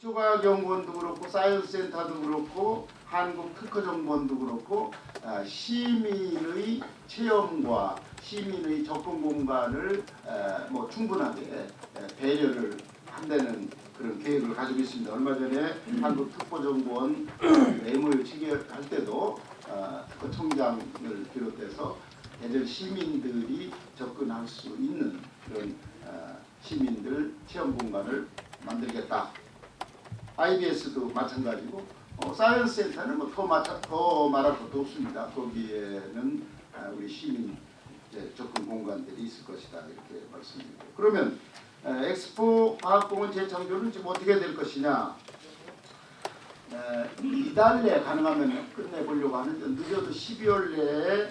기초과학연구원도 그렇고 사이언스센터도 그렇고 한국특허정보원도 그렇고 시민의 체험과 시민의 접근 공간을 뭐 충분하게 배려를 한다는 그런 계획을 가지고 있습니다. 얼마 전에 한국특보정보원 MOU 체결할 때도 특허청장을 비롯해서 대전 시민들이 접근할 수 있는 그런 시민들 체험 공간을 만들겠다. IBS도 마찬가지고 사이언스 센터는 뭐 더 말할 것도 없습니다. 거기에는 우리 시민 접근 공간들이 있을 것이다 이렇게 말씀드리고, 그러면 엑스포 과학공원 재창조는 지금 어떻게 될 것이냐? 이달 내에 가능하면 끝내보려고 하는데 늦어도 12월 내에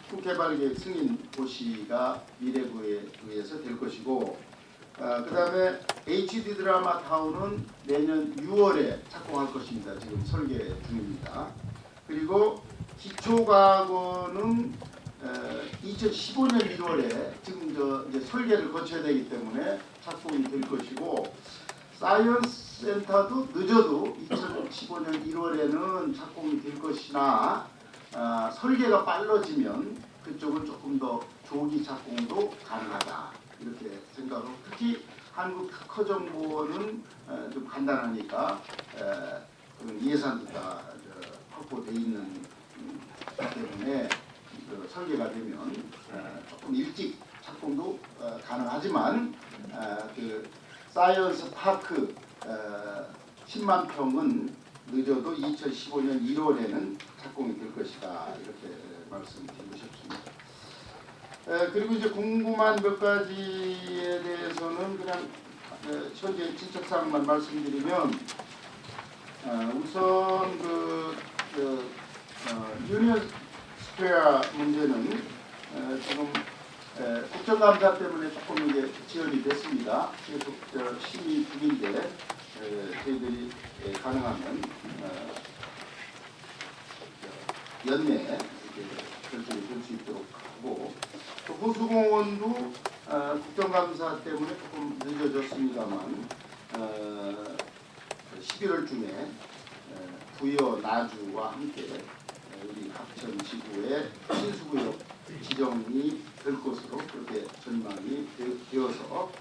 특구개발계획 승인 고시가 미래부에 의해서 될 것이고, 그 다음에 HD 드라마 타운은 내년 6월에 착공할 것입니다. 지금 설계 중입니다. 그리고 기초과학원은 2015년 1월에 지금 이제 설계를 거쳐야 되기 때문에 착공이 될 것이고, 사이언스 센터도 늦어도 2015년 1월에는 착공이 될 것이나 설계가 빨라지면 그쪽은 조금 더 조기 착공도 가능하다 이렇게 생각하고, 특히 한국특허정보원은 좀 간단하니까 예산도 다 확보되어 있는 때문에 설계가 되면 조금 일찍 착공도 가능하지만 그 사이언스 파크 10만 평은 늦어도 2015년 1월에는 착공이 될 것이다 이렇게 말씀드리고 싶습니다. 그리고 이제 궁금한 몇 가지에 대해서는 그냥 현재 진척사항만 말씀드리면, 우선 유니언 스퀘어 문제는 지금 국정감사 때문에 조금 이게 지연이 됐습니다. 계속 심의 중인데 저희들이 가능하면 연내에 결정이 될 수 있도록 하고, 또 호수공원도 국정감사 때문에 조금 늦어졌습니다만 11월쯤에 부여 나주와 함께 우리 합천 지구의 신수구역 지정이 될 것으로 그렇게 전망이 되어서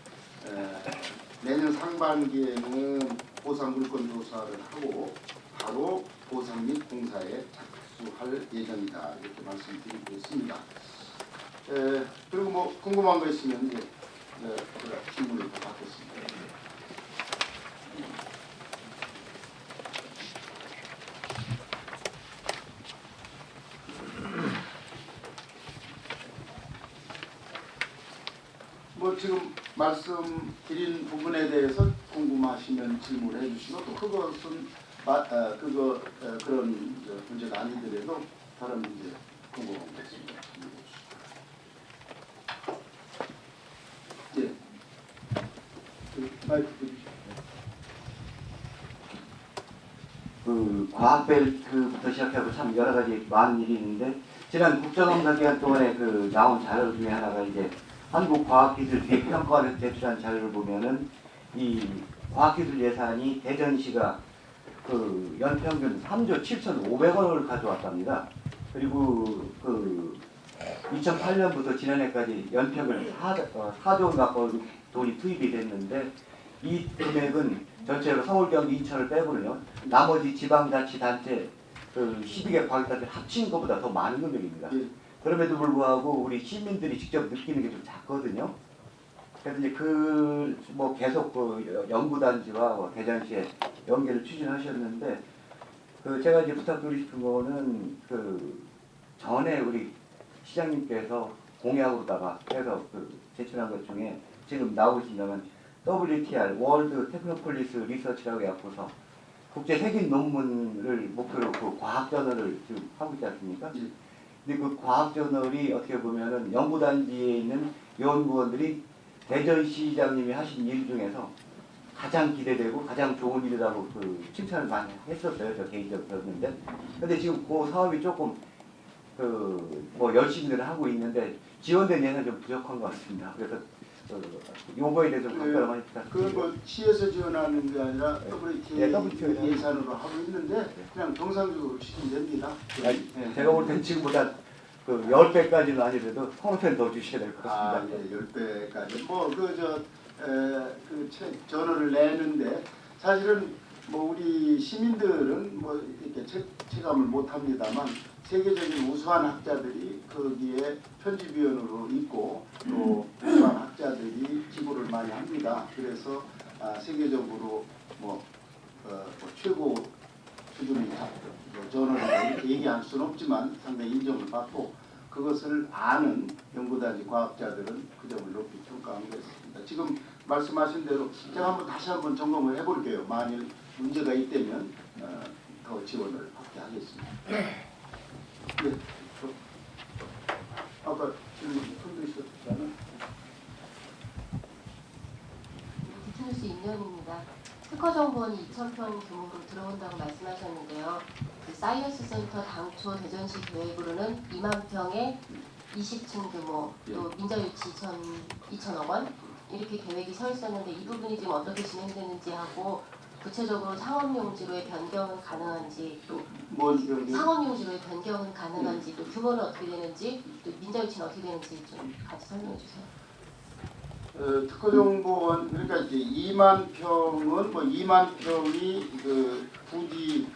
내년 상반기에는 보상 물건 조사를 하고 바로 보상 및 공사에 착수할 예정이다 이렇게 말씀드리고 있습니다. 그리고 뭐 궁금한 거 있으면 이제 질문을 받겠습니다. 뭐 지금 말씀드린 부분에 대해서 궁금하시면 질문을 해주시고, 또 그것은 그런 문제가 아니더라도 다른 문제 궁금한 거 있습니다. 예. 마이크 드리시죠. 그 과학벨트부터 시작해서 참 여러 가지 많은 일이 있는데, 지난 국정감사 기간 동안에 그 나온 자료 중에 하나가 이제 한국과학기술 대평가를 제출한 자료를 보면은 이 과학기술 예산이 대전시가 그 연평균 3조 7,500원을 가져왔답니다. 그리고 그 2008년부터 지난해까지 연평균 4조 원 가까운 돈이 투입이 됐는데, 이 금액은 전체로 서울, 경기, 인천을 빼고는요, 나머지 지방자치단체 그 12개 과학단체 합친 것보다 더 많은 금액입니다. 그럼에도 불구하고 우리 시민들이 직접 느끼는 게 좀 작거든요. 그래서 이제 뭐 계속 그 연구단지와 뭐 대전시에 연계를 추진하셨는데, 제가 이제 부탁드리고 싶은 거는 전에 우리 시장님께서 공약으로다가 해서 제출한 것 중에 지금 나오고 있습니다만 WTR 월드 테크노폴리스 리서치라고 해갖고서 국제 세계 논문을 목표로 그 과학 저널을 지금 하고 있지 않습니까? 근데 그 과학 저널이 어떻게 보면은 연구단지에 있는 연구원들이 대전시장님이 하신 일 중에서 가장 기대되고 가장 좋은 일이라고 칭찬을 많이 했었어요. 저 개인적으로 들었는데, 근데 지금 그 사업이 조금 뭐 열심히들 하고 있는데 지원된 예산이 좀 부족한 것 같습니다. 그래서 요거에 대해서 답변을 많이 그건 뭐 시에서 지원하는 게 아니라 WTA WTA 예산으로 하고 있는데 그냥 정상적으로 추진이 됩니다. 제가 볼 땐 지금보다 그 10배까지는 아니더라도 10배 더 주셔야 될 것 같습니다. 아, 예, 10배까지. 전어를 내는데 사실은 뭐 우리 시민들은 뭐 이렇게 체감을 못 합니다만 세계적인 우수한 학자들이 거기에 편집위원으로 있고 또 우수한 학자들이 기부를 많이 합니다. 그래서 세계적으로 최고 수준의 저널을 이렇게 얘기할 수는 없지만 상당히 인정을 받고 그것을 아는 연구단지 과학자들은 그 점을 높이 평가한 것입니다. 지금 말씀하신 대로 제가 다시 한번 점검을 해볼게요. 만일 문제가 있다면 더 지원을 받게 하겠습니다. 네, 아까 질문 흔드셨잖아요. 디트뉴스 임명입니다. 특허정보원이 2,000평 규모로 들어온다고 말씀하셨는데요. 그 사이언스 센터 당초 대전시 계획으로는 2만 평에 20층 규모, 또 민자유치 2천억 원 이렇게 계획이 서 있었는데 이 부분이 지금 어떻게 진행되는지 하고 구체적으로 상업용지로의 변경은 가능한지 또 상업용지로의 변경은 가능한지 또 규모는 어떻게 되는지 또 민자유치는 어떻게 되는지 좀 같이 설명해 주세요. 특허정보원 그러니까 이제 2만 평은 2만 평이 그 부지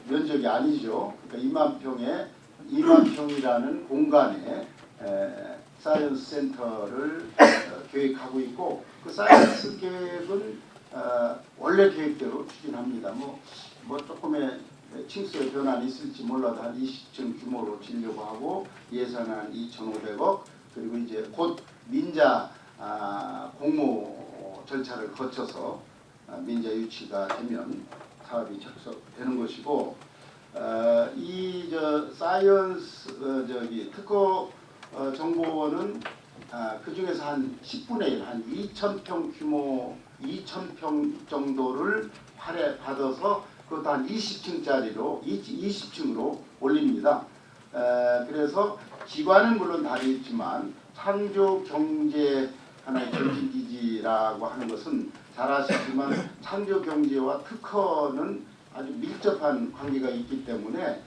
면적이 아니죠. 그러니까 2만 평이라는 공간에 사이언스 센터를 계획하고 있고 그 사이언스 계획은 원래 계획대로 추진합니다. 뭐 조금의 층수의 변화는 있을지 몰라도 한 20층 규모로 지려고 하고 예산은 한 2,500억 그리고 이제 곧 민자 공모 절차를 거쳐서 민자 유치가 되면 사업이 착수되는 것이고 이 사이언스 특허 정보원은 그 중에서 한 10분의 1, 한 2,000평 규모 2,000평 정도를 할애받아서 그것도 한 20층으로 올립니다. 그래서 기관은 물론 다르겠지만 창조 경제 하나의 전진기지라고 하는 것은 잘 아시지만 창조 경제와 특허는 아주 밀접한 관계가 있기 때문에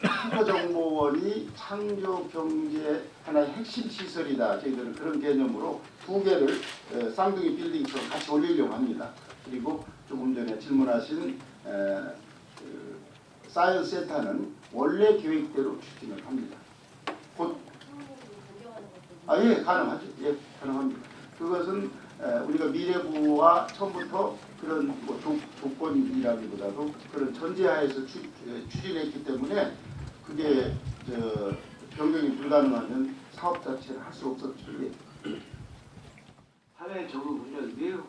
특허정보원이 창조 경제 하나의 핵심 시설이다. 저희들은 그런 개념으로 두 개를 쌍둥이 빌딩처럼 같이 올리려고 합니다. 그리고 조금 전에 질문하신 사이언스 센터는 원래 계획대로 추진을 합니다. 곧 예, 가능하죠. 예, 가능합니다. 그것은 우리가 미래부와 처음부터 그런 조건이라기보다도 그런 전제하에서 추진했기 때문에 그게 변경이 불가능하면 사업 자체를 할 수 없었죠. 예. 사회 적응 훈련 미국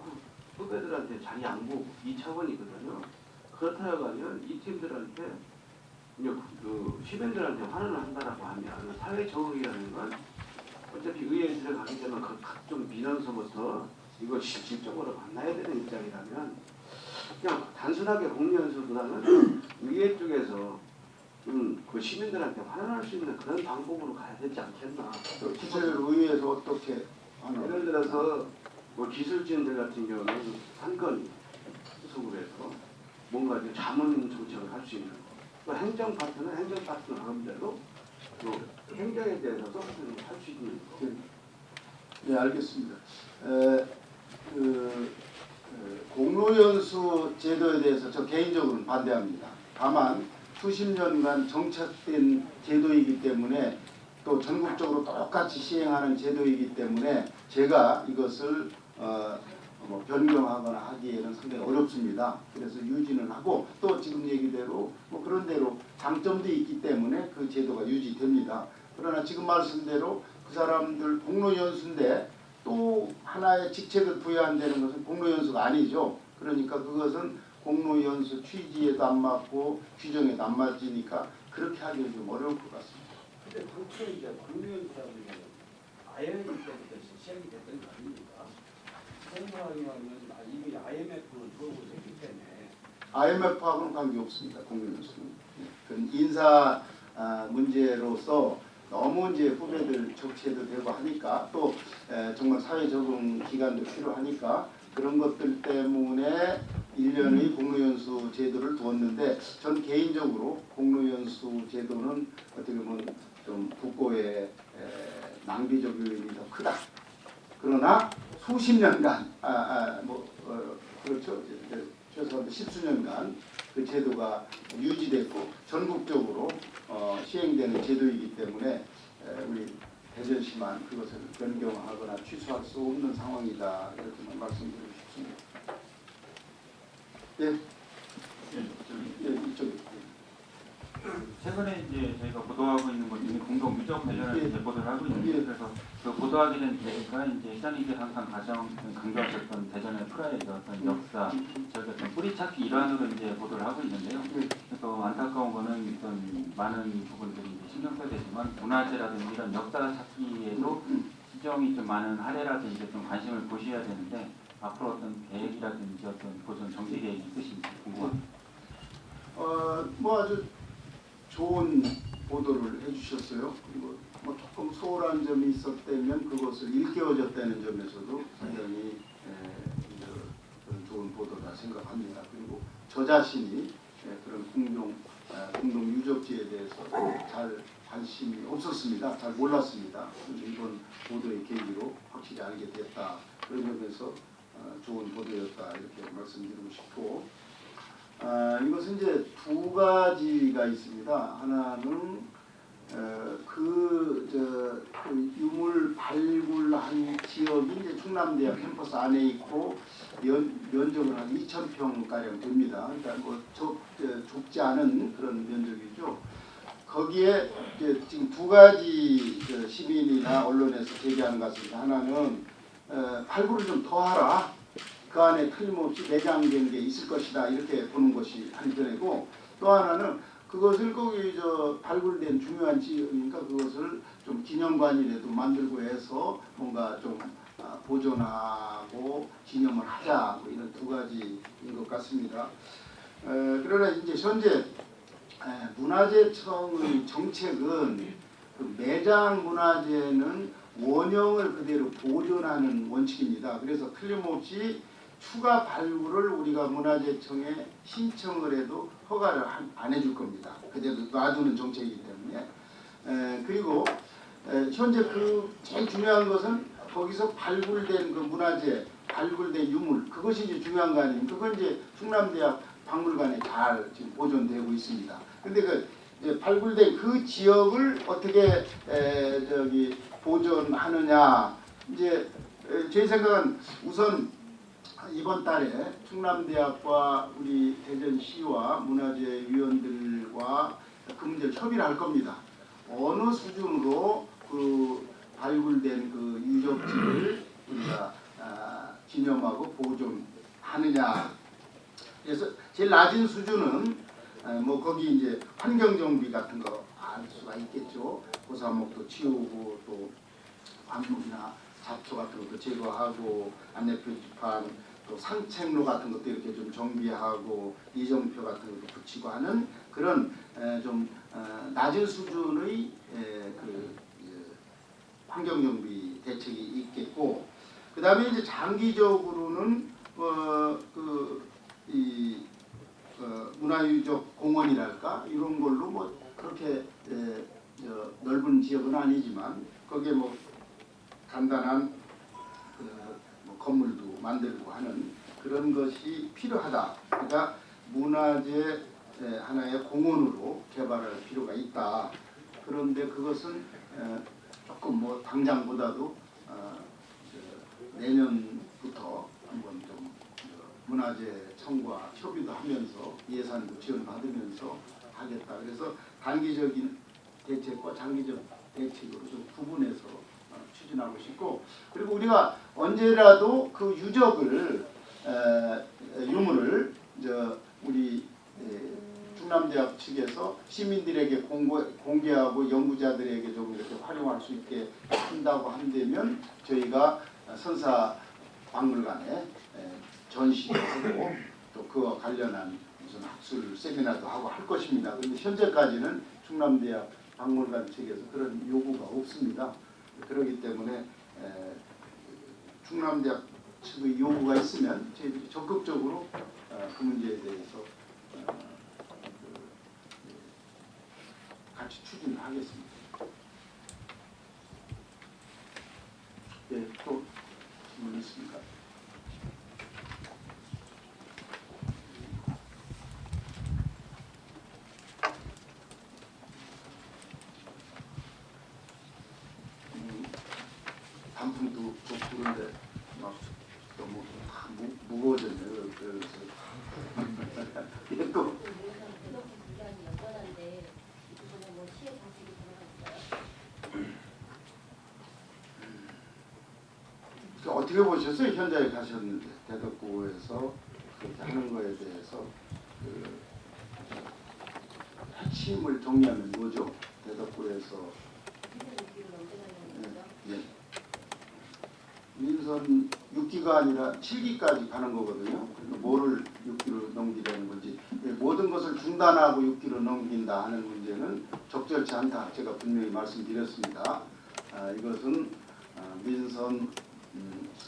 후배들한테 자리 양보 2차원이거든요. 그렇다고 하면 이 팀들한테 그 시민들한테 환원을 한다라고 하면 사회 적응이라는 건 어차피 의회에 들어가기 전에 그 각종 민원서부터 이걸 실질적으로 만나야 되는 입장이라면 그냥 단순하게 공연수보다는 의회 쪽에서 그 시민들한테 환원할 수 있는 그런 방법으로 가야 되지 않겠나. 기술을 의회에서 어떻게 예를 들어서 뭐 기술진들 같은 경우는 한 건이 수속을 해서 뭔가 이제 자문 정책을 할 수 있는 거. 또 행정 파트는 행정 파트 나름대로 또 행정에 대해서 서비스를 할 수 있는 거. 네, 알겠습니다. 공로연수 제도에 대해서 저 개인적으로는 반대합니다. 다만 수십 년간 정착된 제도이기 때문에 또 전국적으로 똑같이 시행하는 제도이기 때문에 제가 이것을 변경하거나 하기에는 상당히 어렵습니다. 그래서 유지는 하고 또 지금 얘기대로 그런 대로 장점도 있기 때문에 그 제도가 유지됩니다. 그러나 지금 말씀대로 그 사람들 공로연수인데 또 하나의 직책을 부여한다는 것은 공로연수가 아니죠. 그러니까 그것은 공로연수 취지에도 안 맞고 규정에도 안 맞으니까 그렇게 하기는 좀 어려울 것 같습니다. 근데 당초 이제 공유연수라는 게 IMF 때부터 시작이 됐던 거 아닙니까? 생각하면 이미 IMF는 들어오고 있기 때문에 IMF하고는 관계없습니다. 공유연수는. 그건 인사 문제로서 너무 이제 후배들 적체도 되고 하니까 또 정말 사회 적응 기간도 필요하니까 그런 것들 때문에 1년의 공로연수 제도를 두었는데 전 개인적으로 공로연수 제도는 어떻게 보면 좀 국고의 낭비적 요인이 더 크다. 그러나 수십 년간 그렇죠. 최소한 10수년간 그 제도가 유지됐고 전국적으로 시행되는 제도이기 때문에 우리 대전시만 그것을 변경하거나 취소할 수 없는 상황이다. 이렇게만 말씀드리고 싶습니다. 예. 이쪽에. 최근에 이제 저희가 보도하고 있는 것 중에 공동 유적 관련해서 예. 이제 보도를 하고 있는데 예. 그래서 그 보도하게 된 계기가 이제 시장님께서 항상 강조하셨던 대전의 프라이드 어떤 역사, 저희 어떤 뿌리 찾기 일환으로 이제 보도를 하고 있는데요. 그래서 안타까운 거는 어떤 많은 부분들이 이제 신경 써야 되지만 문화재라든지 이런 역사 찾기에도 시정이 좀 많은 할애라든지 좀 관심을 보셔야 되는데 앞으로 어떤 계획이라든지 어떤 보존 정치 계획이 있으신지 궁금합니다. 뭐 아주 좋은 보도를 해주셨어요. 그리고 뭐 조금 소홀한 점이 있었다면 그것을 일깨워줬다는 점에서도 상당히 좋은 보도다 생각합니다. 그리고 저 자신이 그런 공동 유적지에 대해서 잘 관심이 없었습니다. 잘 몰랐습니다. 그런데 이번 보도의 계기로 확실히 알게 됐다. 그런 점에서 좋은 보도였다 이렇게 말씀드리고 싶고, 이것은 이제 두 가지가 있습니다. 하나는 그 유물 발굴한 지역이 이제 충남대학 캠퍼스 안에 있고 면적은 한 2,000평 가량 됩니다. 그러니까 뭐 좁지 않은 그런 면적이죠. 거기에 이제 지금 두 가지 시민이나 언론에서 제기하는 것 같습니다. 하나는 발굴을 좀 더 하라. 그 안에 틀림없이 내장된 게 있을 것이다. 이렇게 보는 것이 한편이고, 또 하나는 그것을 거기 발굴된 중요한 지역이니까 그것을 좀 기념관이라도 만들고 해서 뭔가 좀 보존하고 기념을 하자. 뭐 이런 두 가지인 것 같습니다. 그러나 이제 현재 문화재청의 정책은 그 매장 문화재는 원형을 그대로 보존하는 원칙입니다. 그래서 틀림없이 추가 발굴을 우리가 문화재청에 신청을 해도 허가를 안 해줄 겁니다. 그대로 놔두는 정책이기 때문에. 그리고 현재 그 제일 중요한 것은 거기서 발굴된 그 문화재, 발굴된 유물, 그것이 이제 중요한 거 아닙니까? 그건 이제 충남대학 박물관에 잘 지금 보존되고 있습니다. 근데 그 발굴된 그 지역을 어떻게 보존하느냐, 이제 제 생각은 우선 이번 달에 충남대학과 우리 대전시와 문화재위원들과 그 문제를 협의를 할 겁니다. 어느 수준으로 그 발굴된 그 유적지를 우리가 기념하고 보존하느냐. 그래서 제일 낮은 수준은 뭐 거기 이제 환경정비 같은 거 할 수가 있겠죠. 고사목도 치우고 또 암묵이나 잡초 같은 것도 제거하고 안내표지판 또 산책로 같은 것도 이렇게 좀 정비하고 이정표 같은 것도 붙이고 하는 그런 좀 낮은 수준의 그 환경정비 대책이 있겠고, 그 다음에 이제 장기적으로는 문화유적 공원이랄까 이런 걸로 뭐 그렇게 넓은 지역은 아니지만 거기에 뭐 간단한 뭐 건물도 만들고 하는 그런 것이 필요하다. 그러니까 문화재 하나의 공원으로 개발할 필요가 있다. 그런데 그것은 조금 뭐 당장보다도 내년부터 한번 좀 문화재청과 협의도 하면서 예산도 지원받으면서 하겠다. 그래서 단기적인 대책과 장기적 대책으로 좀 구분해서 추진하고 싶고, 그리고 우리가 언제라도 그 유적을 유물을 우리 충남대학 측에서 시민들에게 공개하고 연구자들에게 좀 이렇게 활용할 수 있게 한다고 한다면 저희가 선사박물관에 전시도 하고 또 그와 관련한 무슨 학술 세미나도 하고 할 것입니다. 그런데 현재까지는 충남대학 박물관 측에서 그런 요구가 없습니다. 그렇기 때문에 충남대학 측의 요구가 있으면 저희들이 적극적으로 그 문제에 대해서 같이 추진을 하겠습니다. 네, 또 질문 있습니까? 단풍도 부른데 막 너무 다 무거워졌네요. 그래서 또 어떻게 보셨어요? 현장에 가셨는데 대덕구에서 그렇게 하는 거에 대해서 그 핵심을 정리하면 뭐죠? 대덕구에서 민선 6기가 아니라 7기까지 가는 거거든요. 그러니까 뭐를 6기로 넘기려는 건지 모든 것을 중단하고 6기로 넘긴다 하는 문제는 적절치 않다. 제가 분명히 말씀드렸습니다. 이것은 민선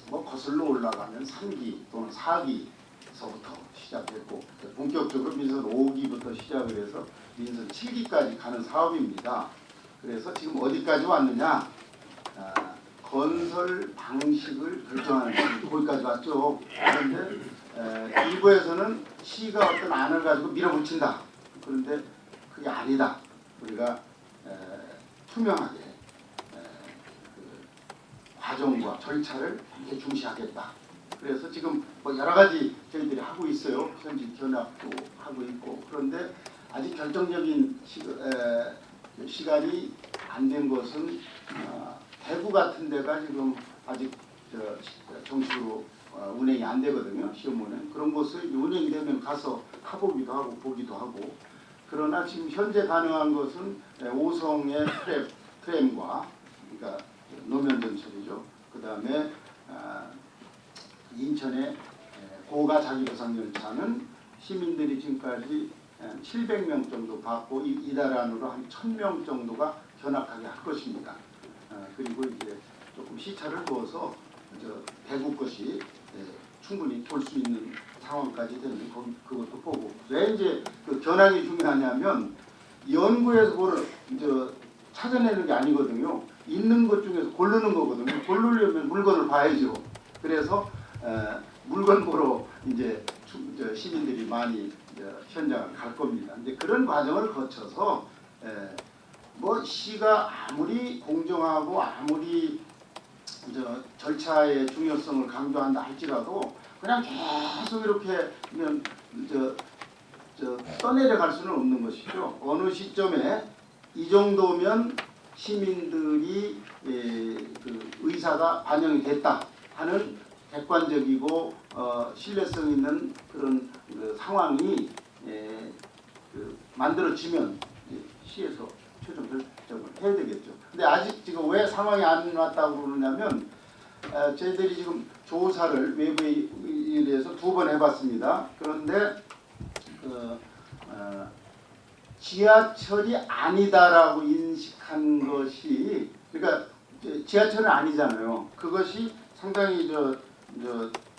뭐 거슬러 올라가면 3기 또는 4기서부터 시작했고 본격적으로 민선 5기부터 시작을 해서 민선 7기까지 가는 사업입니다. 그래서 지금 어디까지 왔느냐? 건설 방식을 결정하는 거기까지 왔죠. 그런데 일부에서는 시가 어떤 안을 가지고 밀어붙인다. 그런데 그게 아니다. 우리가 투명하게 그 과정과 절차를 함께 중시하겠다. 그래서 지금 뭐 여러 가지 저희들이 하고 있어요. 현지 견학도 하고 있고. 그런데 아직 결정적인 시간이 안 된 것은 대구 같은 데가 지금 아직 정식으로 운행이 안 되거든요. 시험원은. 그런 곳을 운행이 되면 가서 타보기도 하고 보기도 하고. 그러나 지금 현재 가능한 것은 5성의 트램과 그러니까 노면 전철이죠. 그 다음에 인천의 고가 자기보상열차는 시민들이 지금까지 700명 정도 받고 이달 안으로 한 1000명 정도가 견학하게 할 것입니다. 그리고 이제 조금 시차를 두어서 대구 것이 충분히 돌 수 있는 상황까지 되면 그것도 보고. 왜 이제 그 견학이 중요하냐면 연구에서 뭐를 이제 찾아내는 게 아니거든요. 있는 것 중에서 고르는 거거든요. 고르려면 물건을 봐야죠. 그래서 물건 보러 이제 시민들이 많이 현장을 갈 겁니다. 근데 그런 과정을 거쳐서 뭐 시가 아무리 공정하고 아무리 절차의 중요성을 강조한다 할지라도 그냥 계속 이렇게 그냥 떠내려갈 수는 없는 것이죠. 어느 시점에 이 정도면 시민들이 그 의사가 반영이 됐다 하는 객관적이고 신뢰성 있는 그런 그 상황이 만들어지면 시에서 최종 결정을 해야 되겠죠. 근데 아직 지금 왜 상황이 안 왔다고 그러냐면 저희들이 지금 조사를 외부에 의해서 2번 해봤습니다. 그런데 지하철이 아니다라고 인식한 것이 그러니까 지하철은 아니잖아요. 그것이 상당히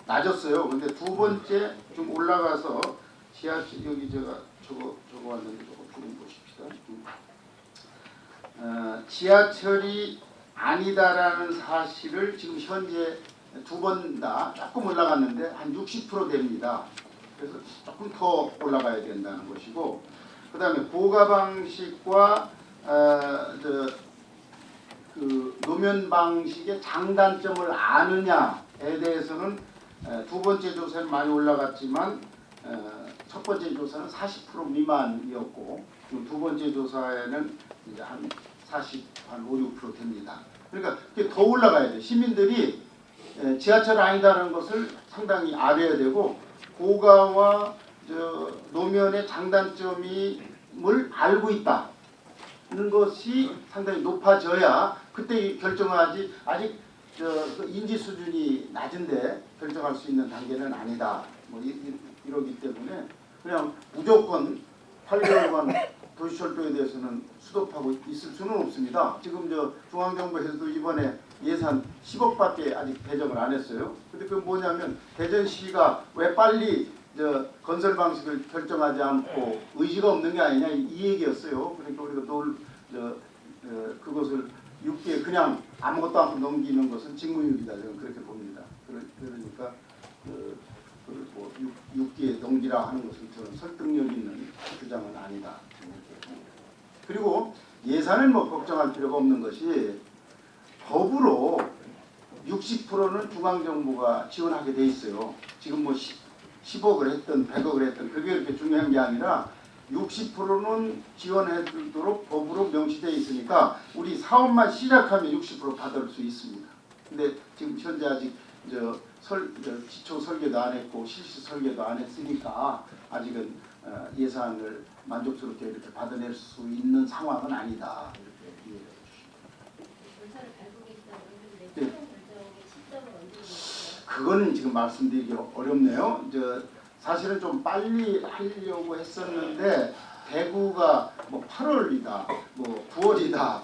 낮았어요. 근데 2번째 좀 올라가서 지하철 여기 제가 저거 왔는데 저거 좀 보십시다. 지하철이 아니다라는 사실을 지금 현재 2번 다 조금 올라갔는데 한 60% 됩니다. 그래서 조금 더 올라가야 된다는 것이고, 그 다음에 고가 방식과 그 노면 방식의 장단점을 아느냐에 대해서는 2번째 조사는 많이 올라갔지만 첫 번째 조사는 40% 미만이었고 2번째 조사에는 이제 한 5, 6% 됩니다. 그러니까 더 올라가야 돼요. 시민들이 지하철 아니다라는 것을 상당히 알아야 되고 고가와 노면의 장단점을 알고 있다는 것이 상당히 높아져야 그때 결정하지. 아직 인지 수준이 낮은데 결정할 수 있는 단계는 아니다. 뭐 이러기 때문에 그냥 무조건 8개월간 도시철도에 대해서는 수도하고 있을 수는 없습니다. 지금 저 중앙정부에서도 이번에 예산 10억밖에 아직 배정을 안 했어요. 근데 그 뭐냐면 대전시가 왜 빨리 저 건설 방식을 결정하지 않고 의지가 없는 게 아니냐 이 얘기였어요. 그러니까 우리가 그것을 6기에 그냥 아무것도 않고 넘기는 것은 직무유기다 저는 그렇게 봅니다. 그러니까 뭐 6기에 넘기라 하는 것은 저는 설득력 있는 주장은 아니다. 그리고 예산은 뭐 걱정할 필요가 없는 것이 법으로 60%는 중앙정부가 지원하게 돼 있어요. 지금 뭐 10억을 했든 100억을 했든 그게 그렇게 중요한 게 아니라 60%는 지원해주도록 법으로 명시되어 있으니까 우리 사업만 시작하면 60% 받을 수 있습니다. 근데 지금 현재 아직 기초 설계도 안 했고 실시 설계도 안 했으니까 아직은 예산을 만족스럽게 이렇게 받아낼 수 있는 상황은 아니다. 이렇게 이해해 주십시오. 절차를 밟고 계시다고 했는데 네. 최종 결정의 시점은 언제 되실까요? 그거는 지금 말씀드리기 어렵네요. 사실은 좀 빨리 하려고 했었는데 대구가 뭐 8월이다, 뭐 9월이다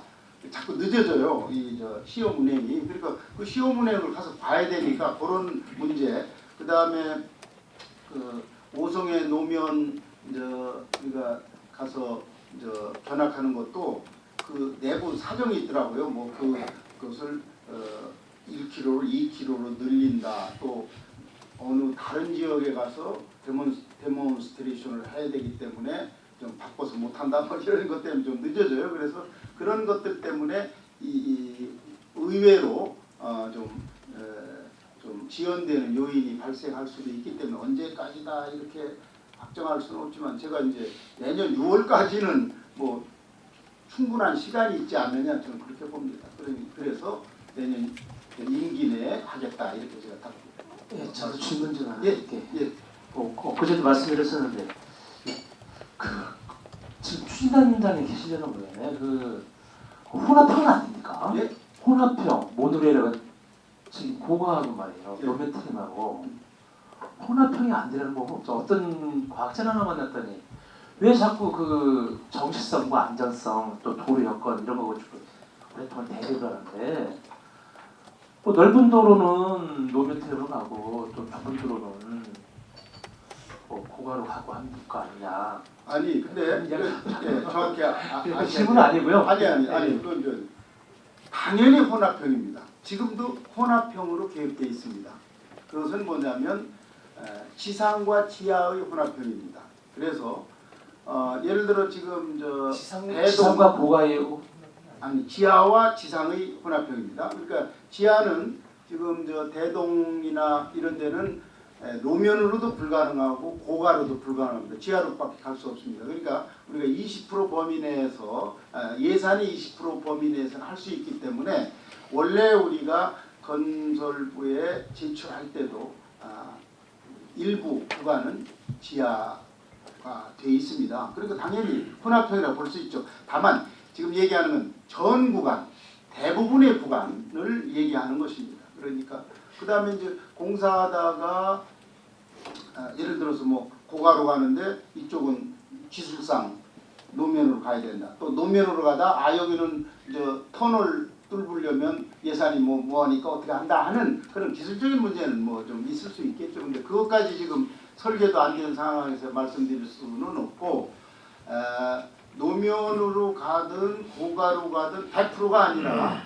자꾸 늦어져요. 이 시험 운행이. 그러니까 그 시험 운행을 가서 봐야 되니까 그런 문제. 그 다음에 그 오송의 노면 우리가 가서 견학하는 것도 그 내부 사정이 있더라고요. 뭐 그것을 1km를 2km로 늘린다. 또 어느 다른 지역에 가서 데몬스트레이션을 해야 되기 때문에 좀 바꿔서 못한다. 뭐 이런 것 때문에 좀 늦어져요. 그래서 그런 것들 때문에 이 의외로 좀 지연되는 요인이 발생할 수도 있기 때문에 언제까지다 이렇게 확정할 수는 없지만 제가 이제 내년 6월까지는 뭐 충분한 시간이 있지 않느냐 저는 그렇게 봅니다. 그래서 내년 임기 내에 하겠다 이렇게 제가 답. 예, 저도 질문 좀 하나 예, 할게요. 예. 그제도 말씀드렸었는데 지금 추진단장이 계시려는 거예요. 그 혼합형은 아닙니까? 예? 혼합형 모듈에다가 지금 그거하고 말이에요. 예. 로맨트림하고 혼합형이 안 되는 거 없죠. 어떤 과학자를 하나 만났더니 왜 자꾸 그 정시성과 안전성 또 도로 여건 이런 거 가지고 오랫동안 대립을 하는데 뭐 넓은 도로는 노면트로 가고 또 좁은 도로는 뭐 고가로 가고 하는 거 아니냐. 아니 근데 정확히 그 질문은 아니고요. 아니 그건 당연히 혼합형입니다. 지금도 혼합형으로 계획되어 있습니다. 그것은 뭐냐면 지상과 지하의 혼합형입니다. 그래서 예를 들어 지금 지상과 고가의 아니 지하와 지상의 혼합형입니다. 그러니까 지하는 지금 대동이나 이런 데는 노면으로도 불가능하고 고가로도 불가능합니다. 지하로밖에 갈 수 없습니다. 그러니까 우리가 20% 범위 내에서 예산이 20% 범위 내에서는 할 수 있기 때문에 원래 우리가 건설부에 제출할 때도 일부 구간은 지하가 돼 있습니다. 그러니까 당연히 혼합형이라고 볼 수 있죠. 다만 지금 얘기하는 건 전 구간, 대부분의 구간을 얘기하는 것입니다. 그러니까 그 다음에 이제 공사하다가 예를 들어서 뭐 고가로 가는데 이쪽은 기술상 노면으로 가야 된다. 또 노면으로 가다 여기는 터널 뚫으려면 예산이 뭐 하니까 어떻게 한다 하는 그런 기술적인 문제는 뭐 좀 있을 수 있겠죠. 근데 그것까지 지금 설계도 안 되는 상황에서 말씀드릴 수는 없고 노면으로 가든 고가로 가든 100%가 아니라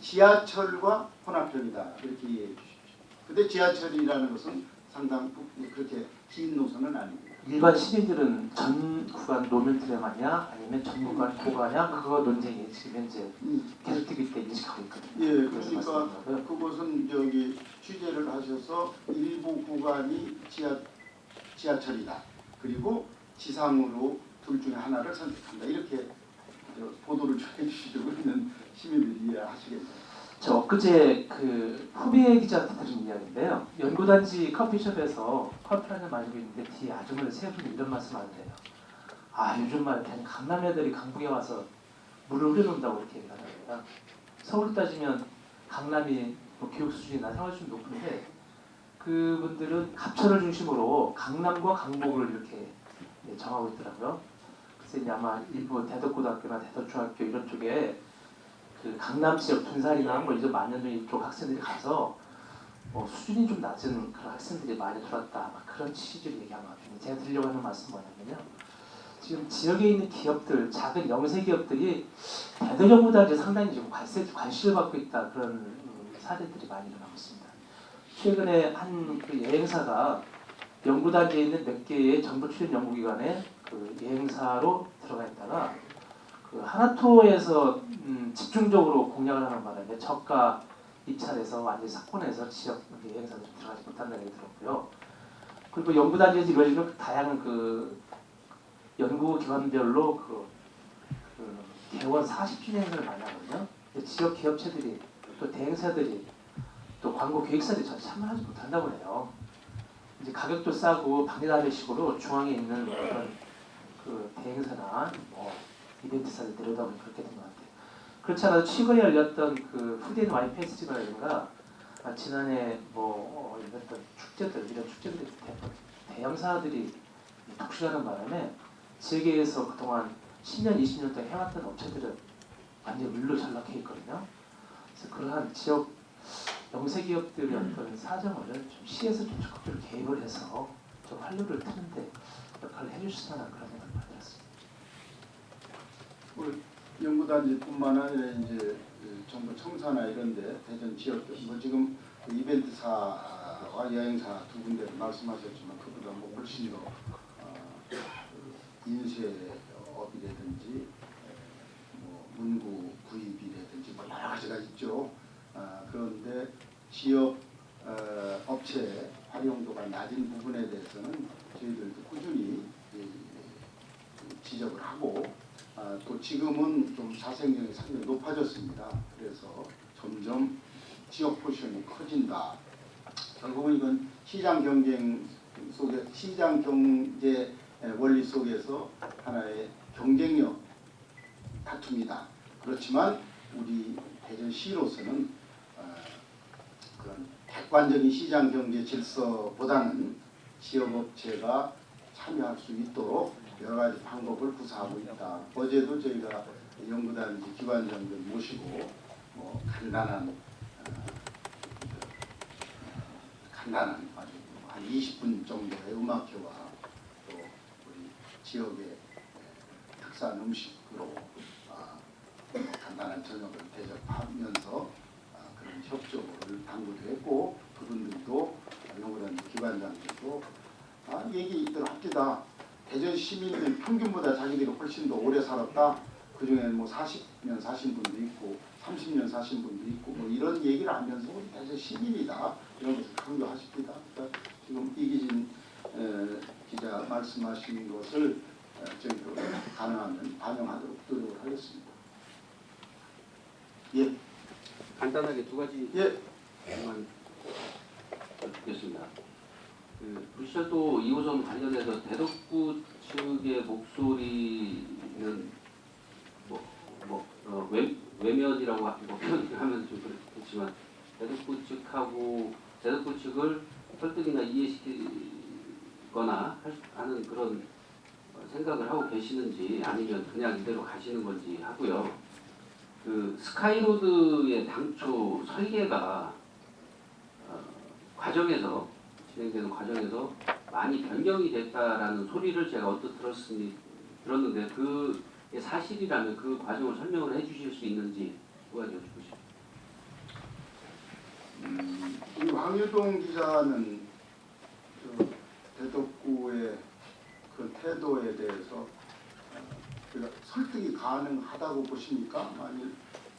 지하철과 혼합형이다 이렇게 이해해 주십시오. 근데 지하철이라는 것은 상당 그렇게 긴 노선은 아닙니다. 일반 시민들은 전 구간 노면트램하냐 아니면 전 구간 고가냐 그거 논쟁이 지금 현재 계속되기 때문에 인식하고 있거든요. 예, 그러니까 그것은 취재를 하셔서 일부 구간이 지하철이다. 그리고 지상으로 둘 중에 하나를 선택한다. 이렇게 보도를 좀 해주시려고 있는 시민들이 이해하시겠네요. 저 엊그제 그 후배 기자한테 들은 이야기인데요. 연구단지 커피숍에서 커피 한잔 마시고 있는데 뒤에 아주머니 세 분이 이런 말씀 하는데요. 요즘 말에 그냥 강남 애들이 강북에 와서 물을 흐려놓는다고 이렇게 얘기하는 겁니다. 서울 따지면 강남이 뭐 교육 수준이나 생활 수준이 높은데 그분들은 갑천을 중심으로 강남과 강북을 이렇게 정하고 있더라고요. 글쎄 이제 아마 일부 대덕고등학교나 대덕중학교 이런 쪽에 그 강남 지역 분산이나 뭐 이런 만년중 쪽 학생들이 가서 수준이 좀 낮은 그런 학생들이 많이 들어왔다. 막 그런 취지로 얘기한 것 같은데 제가 드리려고 하는 말씀은 뭐냐면요. 지금 지역에 있는 기업들, 작은 영세 기업들이 대대적보다 이제 상당히 좀 관심을 받고 있다 그런 사례들이 많이 일어나고 있습니다. 최근에 한 그 여행사가 연구단지에 있는 몇 개의 정부 출연 연구기관에 그 여행사로 들어가 있다가 그 하나투어에서 집중적으로 공략을 하는 바람에 저가 입찰해서 완전히 삭권해서 지역 여행사들이 들어가지 못한다는 얘기 들었고요. 그리고 연구단지에서 이루어지는 다양한 그 연구기관별로 그 개원 40주년 행사를 많이 하거든요. 지역 기업체들이 또 대행사들이 또 광고 기획사들이 전혀 참여하지 못한다고 해요. 이제 가격도 싸고 방해다니식으로 중앙에 있는 그런 그 대행사나 뭐 이벤트사를 내려다보니 그렇게 된 것 같아요. 그렇지 않아도 최근에 열렸던 그 푸드앤와인 페스티벌이라든가 지난해 뭐 열렸던 축제들 이런 축제들이 대형사들이 독식하는 바람에 세계에서 그동안 10년, 20년 동안 해왔던 업체들은 완전히 물로 전락해 있거든요. 그래서 그러한 지역 영세기업들의 어떤 사정을 좀 시에서 좀 적극적으로 개입을 해서 좀 활로를 트는데 역할을 해주시면 그런 생각을 많이 들었습니다. 연구단지뿐만 아니라 이제 정부 청사나 이런데 대전 지역들 뭐 지금 그 이벤트사와 여행사 두 군데를 말씀하셨지만 그보다 뭐 훨씬 더 인쇄업이라든지 뭐 문구 구입이라든지 뭐 여러 가지가 있죠. 그런데 지역 업체 활용도가 낮은 부분에 대해서는 저희들도 꾸준히 지적을 하고 또 지금은 좀 자생력이 상당히 높아졌습니다. 그래서 점점 지역 포션이 커진다. 결국은 이건 시장 경쟁 속에 시장 경제 원리 속에서 하나의 경쟁력 다툼이다. 그렇지만 우리 대전시로서는 그런 객관적인 시장 경제 질서보다는 지역업체가 참여할 수 있도록 여러 가지 방법을 구사하고 있다. 어제도 저희가 연구단지 기관장들 모시고 뭐 간단한 아주 한 20분 정도의 음악회와 또 우리 지역의 특산 음식으로 간단한 저녁을 대접하면서 그런 협조를 당부도 했고 그분들도 연구단지 기관장들도 얘기들 합니다. 대전 시민들 평균보다 자기들이 훨씬 더 오래 살았다. 그 중에는 뭐 40년 사신 분도 있고 30년 사신 분도 있고 뭐 이런 얘기를 하면서 우리 대전 시민이다 이런 것을 강조하십니다. 그러니까 지금 이기진 기자 말씀하신 것을 저희도 가능하면 반영하도록 노력을 하겠습니다. 예. 간단하게 두 가지 예. 듣겠습니다. 불시절도 2호선 관련해서 대덕구 측의 목소리는 외면이라고 표현하면 좀 그렇겠지만 대덕구 측을 설득이나 이해시키거나 하는 그런 생각을 하고 계시는지 아니면 그냥 이대로 가시는 건지 하고요. 그 스카이로드의 당초 설계가 진행되는 과정에서 많이 변경이 됐다라는 소리를 제가 언뜻 들었는데 그게 사실이라면 그 과정을 설명을 해주실 수 있는지 두 가지 여쭙고 싶습니다. 우리 황유동 기자는 대덕구의 그 태도에 대해서 설득이 가능하다고 보십니까? 만일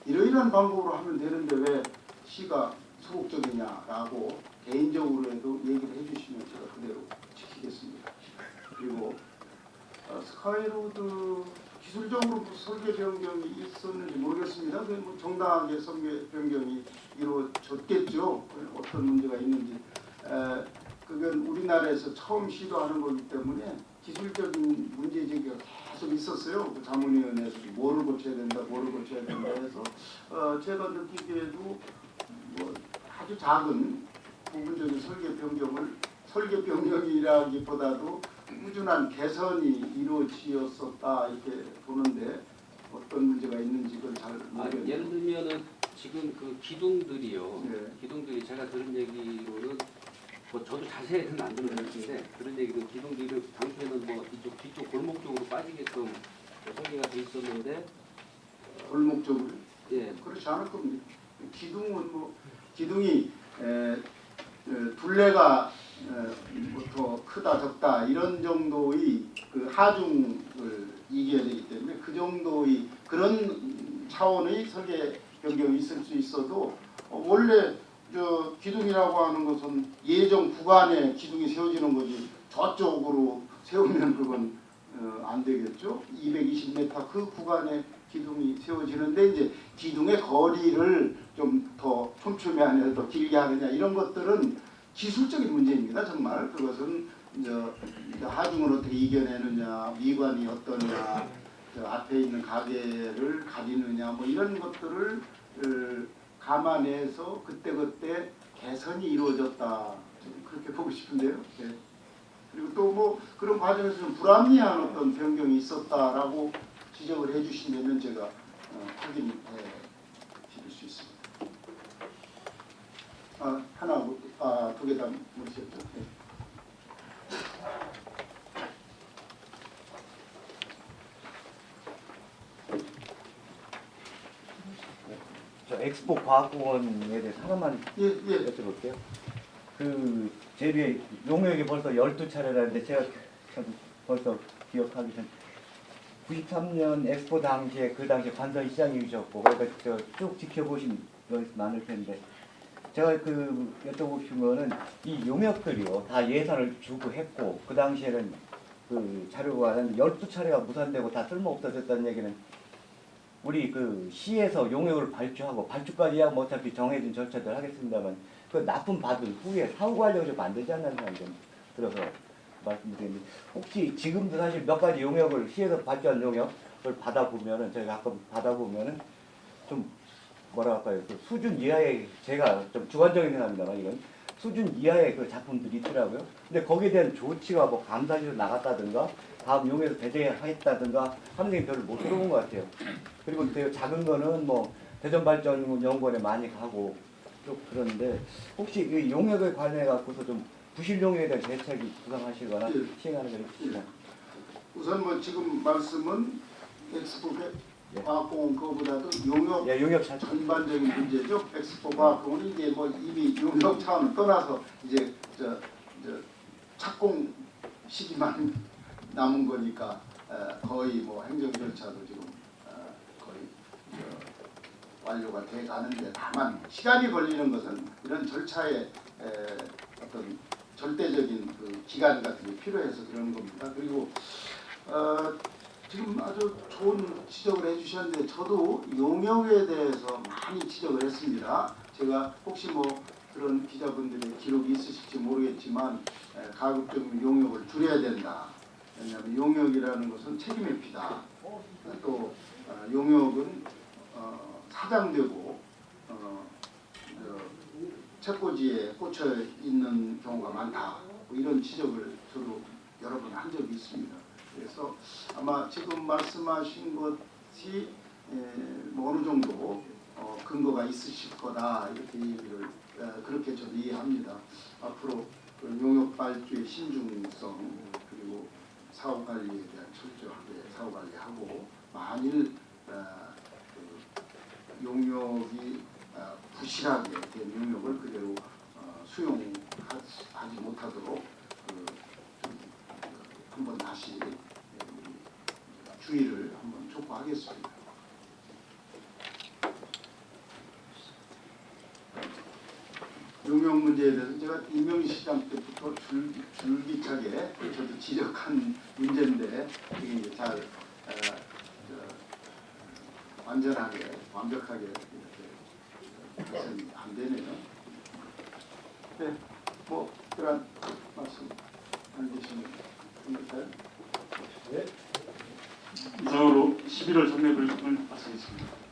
이러이러한 방법으로 하면 되는데 왜 시가 소극적이냐라고 개인적으로도 얘기를 해주시면 제가 그대로 지키겠습니다. 그리고 스카이로드 기술적으로 설계 변경이 있었는지 모르겠습니다. 뭐 정당하게 설계 변경이 이루어졌겠죠. 어떤 문제가 있는지. 그건 우리나라에서 처음 시도하는 거기 때문에 기술적인 문제제기가 계속 있었어요. 그 자문위원회에서 뭐를 고쳐야 된다 해서 제가 느끼기에도 뭐 아주 작은 부분적인 설계 변경이라기보다도 꾸준한 개선이 이루어지었었다 이렇게 보는데 어떤 문제가 있는지 그걸 잘 모르겠네요. 예를 들면은 지금 그 기둥들이요. 네. 기둥들이 제가 들은 얘기로는 뭐 저도 자세히는 안 들었는데 들은 얘기는 기둥들이 당시에는 뭐 이쪽 뒤쪽 골목 쪽으로 빠지게끔 설계가 돼 있었는데 골목 쪽으로 예. 그렇지 않을 겁니다. 기둥은 뭐 기둥이 둘레가 뭐 더 크다 적다 이런 정도의 그 하중을 이겨야 되기 때문에 그 정도의 그런 차원의 설계 변경이 있을 수 있어도 원래 저 기둥이라고 하는 것은 예정 구간에 기둥이 세워지는 거지 저쪽으로 세우면 그건 안 되겠죠. 220m 그 구간에 기둥이 세워지는데 이제 기둥의 거리를 좀 더 촘촘히 하느냐 더 길게 하느냐 이런 것들은 기술적인 문제입니다. 정말 그것은 이제 하중을 어떻게 이겨내느냐 미관이 어떠냐 저 앞에 있는 가게를 가리느냐 뭐 이런 것들을 감안해서 그때그때 개선이 이루어졌다 그렇게 보고 싶은데요. 네. 그리고 또 뭐 그런 과정에서 좀 불합리한 어떤 변경이 있었다라고 지적을 해주신다면 제가 확인해 드릴 수 있습니다. 하나, 두 개 다 물으셨죠? 네. 저 엑스포 과학공원에 대해서 하나만 예. 여쭤볼게요. 그 제비의 용역이 벌써 12차례라는데 제가 참 벌써 기억하기 전 93년 엑스포 당시에 그 당시에 관선 시장이셨고 그러니까 쭉 지켜보신 분 많을 텐데 제가 그 여쭤보고 싶은 거는 이 용역들이요 다 예산을 주고 했고 그 당시에는 그 자료가 한 12차례가 무산되고 다 쓸모없어졌다는 얘기는 우리 그 시에서 용역을 발주하고 발주까지 하면 어차피 정해진 절차들 하겠습니다만 그 납품 받은 후에 사후 관리를 좀 안 되지 않는 생각이 좀 들어서 말씀드리는데 혹시 지금도 사실 몇 가지 용역을 시에서 발주한 용역을 받아보면은 저희가 가끔 받아보면은 좀 뭐라 할까요 그 수준 이하의 제가 좀 주관적인 생각입니다만 이건 수준 이하의 그 작품들이 있더라고요. 근데 거기에 대한 조치가 뭐 감사실로 나갔다든가 다음 용역에서 배제하겠다든가 하는 게 별로 못 들어본 것 같아요. 그리고 되게 작은 거는 뭐 대전발전연구원에 많이 가고 좀 그런데 혹시 이 용역에 관해 갖고서 좀 부실 용역에 대한 대책이 구상하시거나 예. 시행하는 게 있으시나요? 우선 뭐 지금 말씀은 엑스포 예. 과학공원 그거보다도 용역 예, 용역 잘 전반적인 문제죠. 엑스포 과학공원이 이제 뭐 이미 용역 차원을 떠나서 이제 저 착공 시기만 남은 거니까 거의 뭐 행정 절차도 지금 거의 완료가 돼 가는데 다만 시간이 걸리는 것은 이런 절차에 어떤 절대적인 그 기간 같은 게 필요해서 그러는 겁니다. 그리고 지금 아주 좋은 지적을 해주셨는데 저도 용역에 대해서 많이 지적을 했습니다. 제가 혹시 뭐 그런 기자분들의 기록이 있으실지 모르겠지만 가급적 용역을 줄여야 된다. 왜냐하면 용역이라는 것은 책임의 피다. 또 용역은 사장되고 책꽂이에 꽂혀 있는 경우가 많다. 뭐 이런 지적을 저도 여러 번 한 적이 있습니다. 그래서 아마 지금 말씀하신 것이 뭐 어느 정도 근거가 있으실 거다 이렇게 얘기를 그렇게 저도 이해합니다. 앞으로 그 용역 발주의 신중성 그리고 사후 관리에 대한 철저하게 사후 관리하고 만일 그 용역이 부실하게 된 용역을 그대로 수용하지 못하도록 한번 다시 주의를 한번 촉구하겠습니다. 용역 문제에 대해서 제가 이명희 시장 때부터 줄기차게 저도 지적한 문제인데 이게 이제 잘 완전하게 완벽하게 이렇게 개선이 안 되네요. 네, 뭐 그런 말씀 안 계시는 분일까요? 네. 이상으로 11월 정례 불금을 마치겠습니다.